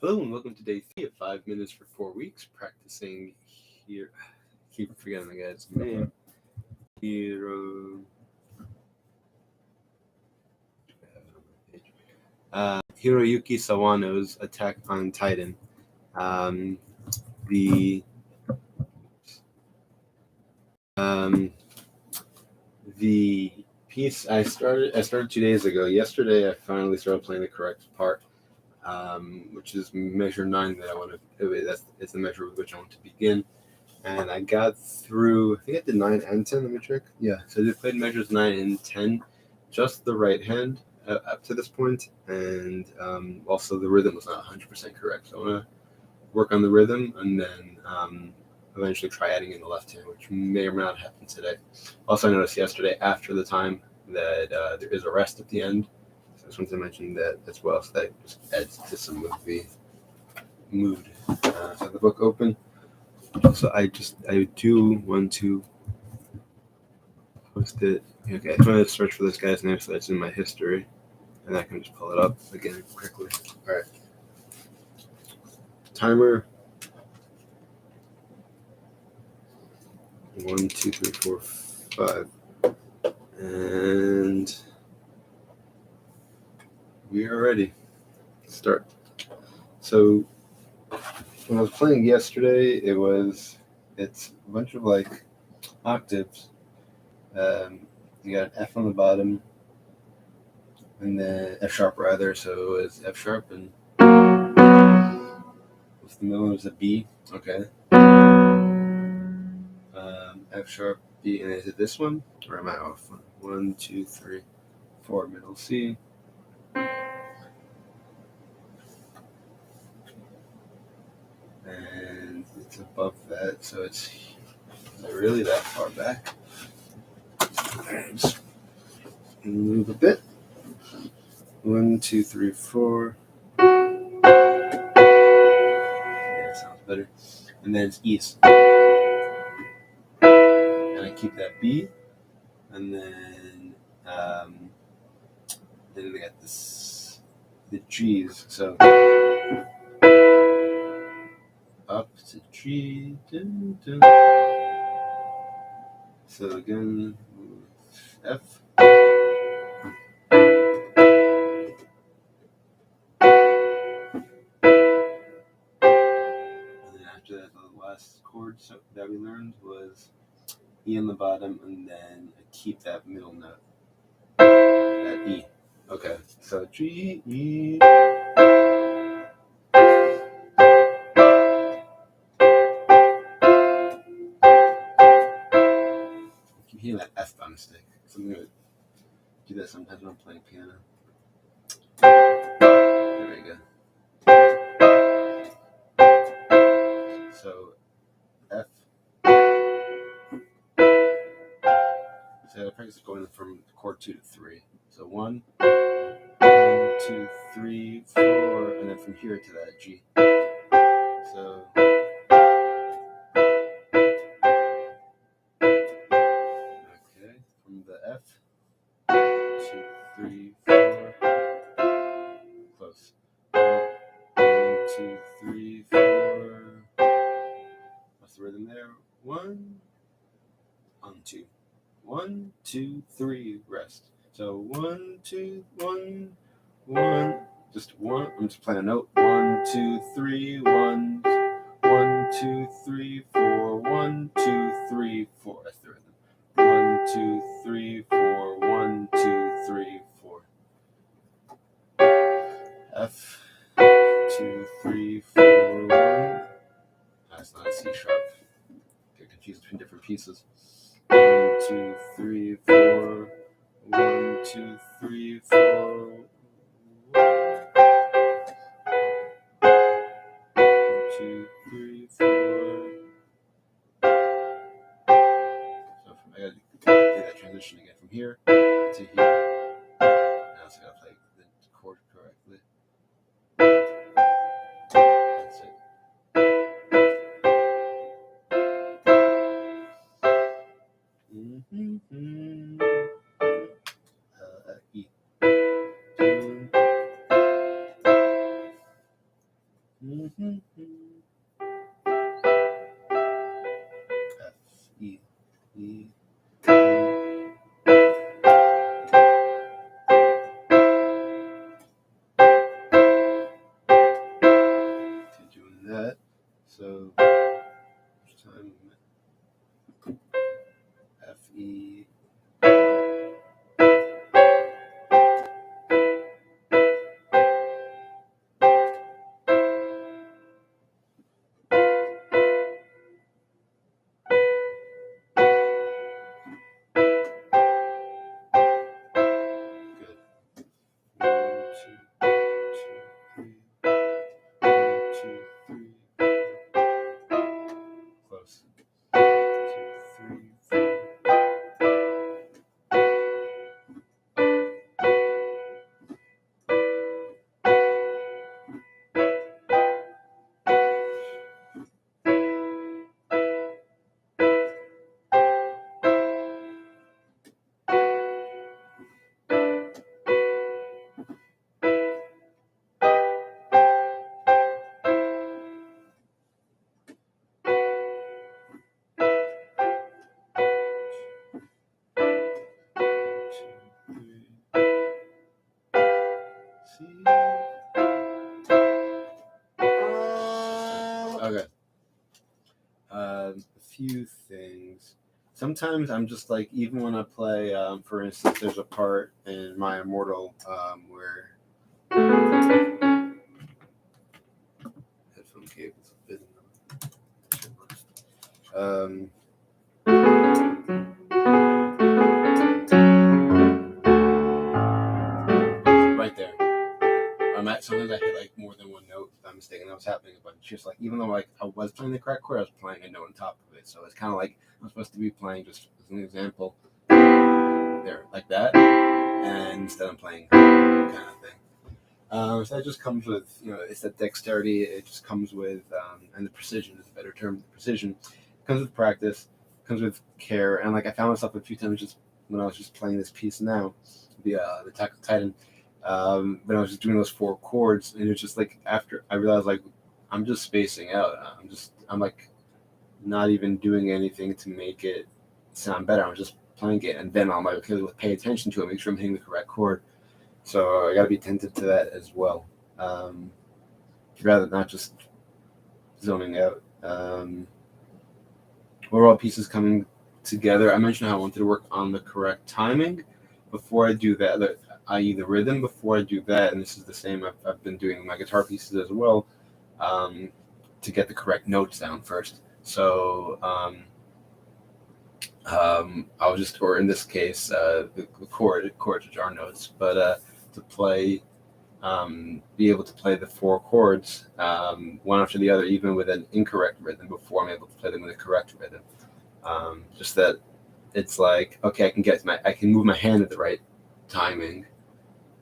Hello and welcome to day 3 of 5 minutes for 4 weeks practicing here. Keep forgetting the guy's name. Hiroyuki Sawano's Attack on Titan. The piece I started 2 days ago. Yesterday I finally started playing the correct part. Which is measure 9 that I want to. It's the measure with which I want to begin, and I got through. I think I did 9 and 10. Let me check. Yeah, so I played measures 9 and 10, just the right hand up to this point, and also the rhythm was not 100% correct. So I want to work on the rhythm, and then eventually try adding in the left hand, which may or may not happen today. Also, I noticed yesterday after the time that there is a rest at the end. I just wanted to mention that as well, so that just adds to some of the mood. So the book open. So I do want to post it. Okay, I just wanted to search for this guy's name so that's in my history, and I can just pull it up again quickly. All right. Timer. 1, 2, 3, 4, 5, and we are ready. Start. So when I was playing yesterday, it's a bunch of like octaves. You got an F on the bottom, and then F sharp rather. So it's F sharp, and what's the middle? Is a B. Okay. F sharp B, and is it this one, or am I off? 1, 2, 3, 4, middle C. And it's above that, so it's not really that far back. Just move a bit. 1, 2, 3, 4. Yeah, sounds better. And then it's E's. And I keep that B. And then we got the G's. So up to G. Dun, dun. So again, F. After that, the last chord that we learned was E on the bottom, and then I keep that middle note, that E. Okay, so G, E. I keep hitting that F on a stick. So I'm going to do that sometimes when I'm playing piano. There we go. So F. So I practice going from chord 2 to 3. So 1, 2, 3, 4, and then from here to that G. So okay, from the F, 2, 3, 4, close. 1, 2, 3, 4. What's the rhythm there? 1, on 2. 1, 2, 3, rest. So 1, 2, 1, 1. Just 1. I'm just playing a note. 1, 2, 3, 1. 1, 2, 3, 4. 1, 2, 3, 4. That's the rhythm. 1, 2, 3, 4. 1, 2, 3, 4. F. 2, 3, 4, 1. That's not a C sharp. Get confused between different pieces. 1, 2, 3, 4. 1, 2, 3, 4. 2, 3, 4. So I gotta do that transition again from here to here. Now I also gotta play the chord correctly. That's it. E. F, E, E. Doing that. So time F, E. Close. 2, 3, 4. Okay. A few things. Sometimes I'm just like, even when I play, for instance, there's a part in My Immortal where headphone cables are fitting. Right there. Sometimes I hit like more than one note. I'm mistaken. That was happening, but it's just like, even though like I was playing the correct chord, I was playing a note on top of it. So it's kind of like I'm supposed to be playing, just as an example, there like that, and instead I'm playing kind of thing. So that just comes with, it's that dexterity. It just comes with, and the precision is a better term. The precision comes with practice, comes with care, and like I found myself a few times just when I was just playing this piece now, the Attack of Titan. When I was just doing those 4 chords, and it's just like after I realized like I'm just spacing out. I'm like not even doing anything to make it sound better. I'm just playing it, and then I'm like, okay, let's pay attention to it, make sure I'm hitting the correct chord. So I got to be attentive to that as well. Rather than not just zoning out. Overall pieces coming together. I mentioned how I wanted to work on the correct timing before I do that, i.e. the rhythm before I do that, and this is the same I've been doing my guitar pieces as well, to get the correct notes down first. So I'll just, or in this case, the chords which are notes, but to play, be able to play the 4 chords one after the other, even with an incorrect rhythm, before I'm able to play them with a correct rhythm. Just that it's like, okay, I can move my hand at the right timing,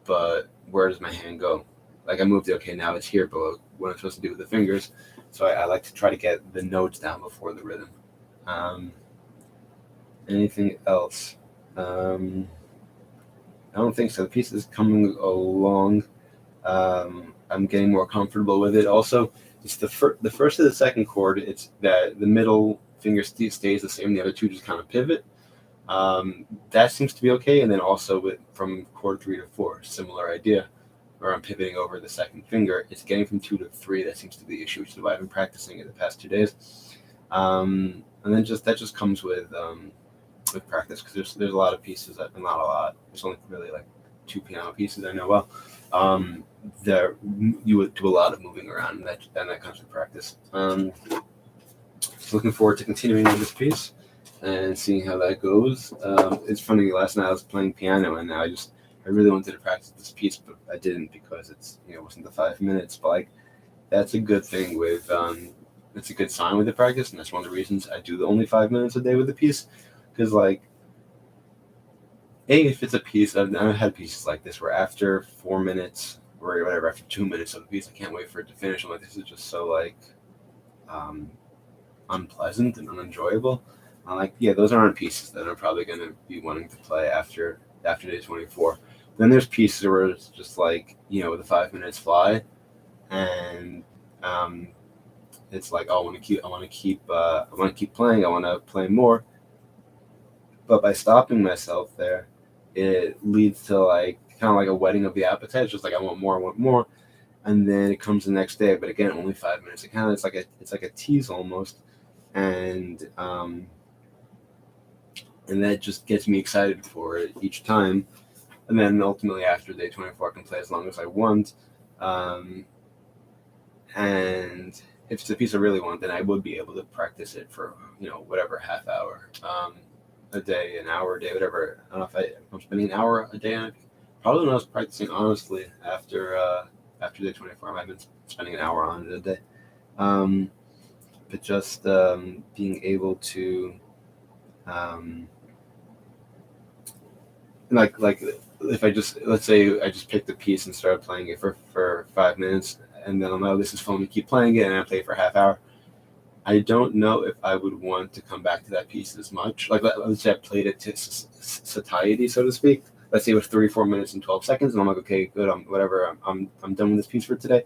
but where does my hand go? Like I moved it, okay, now it's here, but what I'm supposed to do with the fingers. So I like to try to get the notes down before the rhythm. Anything else? I don't think so. The piece is coming along. I'm getting more comfortable with it. Also, it's the first and the second chord. It's that the middle finger stays the same. The other 2 just kind of pivot. That seems to be okay. And then also from chord 3 to 4, similar idea, where I'm pivoting over the second finger. It's getting from 2 to 3 that seems to be the issue, which is why I've been practicing it the past 2 days. And then that just comes with practice, because there's a lot of pieces not a lot. There's only really like 2 piano pieces I know well. There you would do a lot of moving around, and that comes with practice. Looking forward to continuing with this piece and seeing how that goes. It's funny, last night I was playing piano, and now I really wanted to practice this piece, but I didn't, because it wasn't the 5 minutes. But like, that's a good thing with it's a good sign with the practice, and that's one of the reasons I do the only 5 minutes a day with the piece. Because like, if it's a piece, I've had pieces like this where after 4 minutes or whatever, after 2 minutes of the piece, I can't wait for it to finish. I'm like, this is just so like unpleasant and unenjoyable. I'm like, yeah, those aren't pieces that I'm probably going to be wanting to play after day 24. Then there's pieces where it's just like, the 5 minutes fly, and It's like, oh, I want to keep playing. I want to play more. But by stopping myself there, it leads to like kind of like a whetting of the appetite. It's just like I want more, and then it comes the next day. But again, only 5 minutes. It's like a tease almost, and that just gets me excited for it each time. And then ultimately after day 24, I can play as long as I want. And if it's a piece I really want, then I would be able to practice it for whatever, half hour a day, an hour a day, whatever. I don't know if I'm spending an hour a day on it. Probably when I was practicing honestly after day 24, I've been spending an hour on it a day. But just being able to like if let's say I just picked a piece and started playing it for 5 minutes, and then I'm like, oh, this is fun, to keep playing it, and I play it for a half hour. I don't know if I would want to come back to that piece as much. Like, let's say I played it to satiety, so to speak. Let's say it was 34 minutes and 12 seconds, and I'm like, okay, good, I'm done with this piece for today.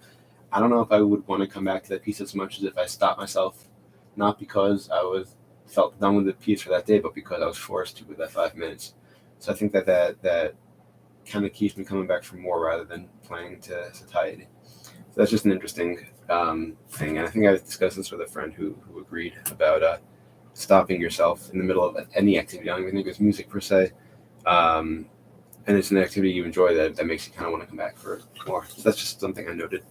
I don't know if I would want to come back to that piece as much as if I stopped myself, not because I felt done with the piece for that day, but because I was forced to with that 5 minutes. So I think that kind of keeps me coming back for more rather than playing to satiety. So that's just an interesting thing, and I think I discussed this with a friend who agreed about stopping yourself in the middle of any activity. I don't even think it's music per se, and it's an activity you enjoy that makes you kind of want to come back for more. So that's just something I noted.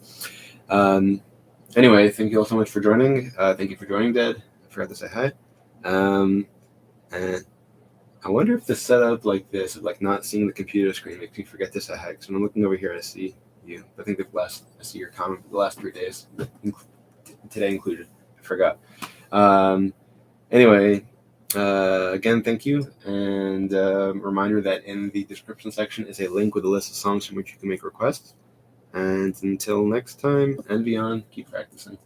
Anyway, thank you all so much for joining. Thank you for joining, Dad. I forgot to say hi. And I wonder if the setup like this, of like not seeing the computer screen, makes me forget to say hi. Because when I'm looking over here, I see you. I think I see your comment the last 3 days, today included. I forgot. Anyway, again, thank you, and reminder that in the description section is a link with a list of songs from which you can make requests. And until next time and beyond, keep practicing.